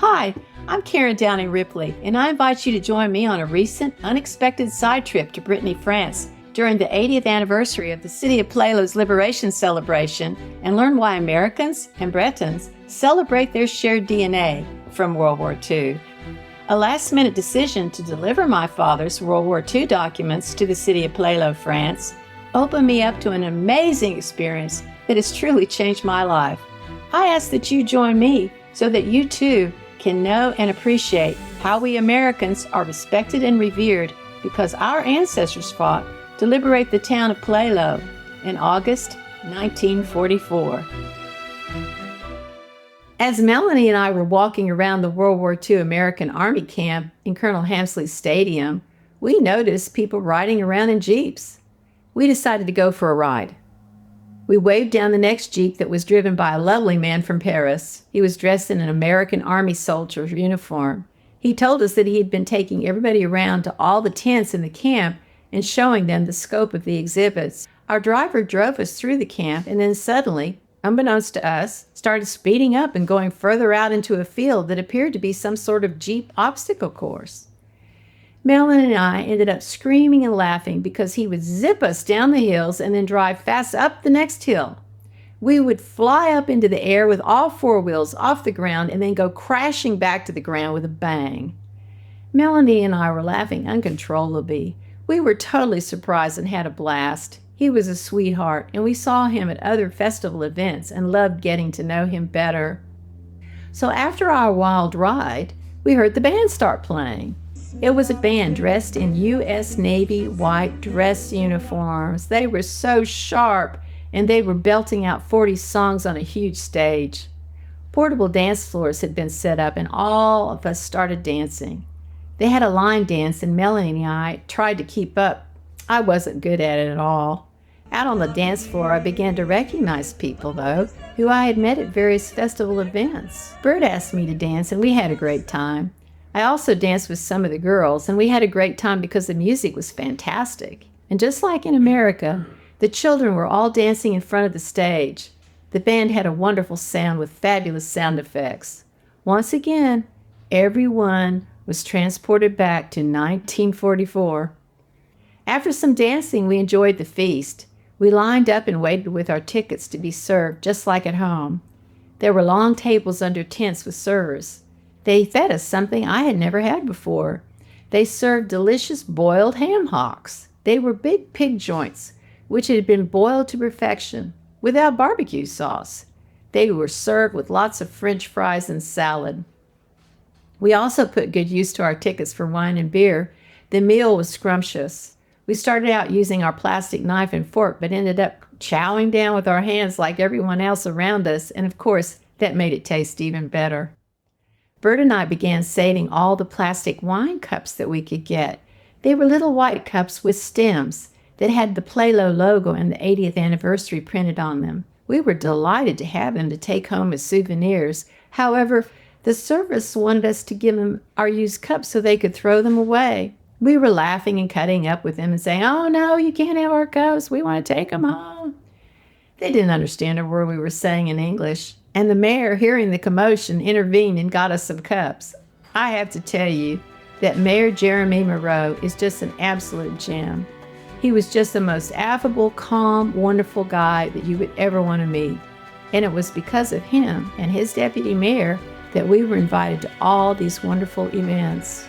Hi, I'm Karen Downing Ripley, and I invite you to join me on a recent, unexpected side trip to Brittany, France during the 80th anniversary of the city of Plélo's liberation celebration and learn why Americans and Bretons celebrate their shared DNA from World War II. A last-minute decision to deliver my father's World War II documents to the city of Plélo, France, opened me up to an amazing experience that has truly changed my life. I ask that you join me so that you too can know and appreciate how we Americans are respected and revered because our ancestors fought to liberate the town of Plélo in August 1944. As Melanie and I were walking around the World War II American Army camp in Colonel Hamsley Stadium, we noticed people riding around in Jeeps. We decided to go for a ride. We waved down the next Jeep that was driven by a lovely man from Paris. He was dressed in an American Army soldier's uniform. He told us that he had been taking everybody around to all the tents in the camp and showing them the scope of the exhibits. Our driver drove us through the camp and then suddenly, unbeknownst to us, started speeding up and going further out into a field that appeared to be some sort of Jeep obstacle course. Melanie and I ended up screaming and laughing because he would zip us down the hills and then drive fast up the next hill. We would fly up into the air with all four wheels off the ground and then go crashing back to the ground with a bang. Melanie and I were laughing uncontrollably. We were totally surprised and had a blast. He was a sweetheart, and we saw him at other festival events and loved getting to know him better. So after our wild ride, we heard the band start playing. It was a band dressed in U.S. Navy white dress uniforms. They were so sharp, and they were belting out 40 songs on a huge stage. Portable dance floors had been set up, and all of us started dancing. They had a line dance, and Melanie and I tried to keep up. I wasn't good at it at all. Out on the dance floor, I began to recognize people, though, who I had met at various festival events. Bert asked me to dance, and we had a great time. I also danced with some of the girls, and we had a great time because the music was fantastic. And just like in America, the children were all dancing in front of the stage. The band had a wonderful sound with fabulous sound effects. Once again, everyone was transported back to 1944. After some dancing, we enjoyed the feast. We lined up and waited with our tickets to be served just like at home. There were long tables under tents with servers. They fed us something I had never had before. They served delicious boiled ham hocks. They were big pig joints, which had been boiled to perfection, without barbecue sauce. They were served with lots of French fries and salad. We also put good use to our tickets for wine and beer. The meal was scrumptious. We started out using our plastic knife and fork, but ended up chowing down with our hands like everyone else around us, and of course, that made it taste even better. Bert and I began saving all the plastic wine cups that we could get. They were little white cups with stems that had the Plélo logo and the 80th anniversary printed on them. We were delighted to have them to take home as souvenirs. However, the service wanted us to give them our used cups so they could throw them away. We were laughing and cutting up with them and saying, "Oh no, you can't have our cups. We want to take them home." They didn't understand a word we were saying in English. And the mayor, hearing the commotion, intervened and got us some cups. I have to tell you that Mayor Jeremy Moreau is just an absolute gem. He was just the most affable, calm, wonderful guy that you would ever want to meet. And it was because of him and his deputy mayor that we were invited to all these wonderful events.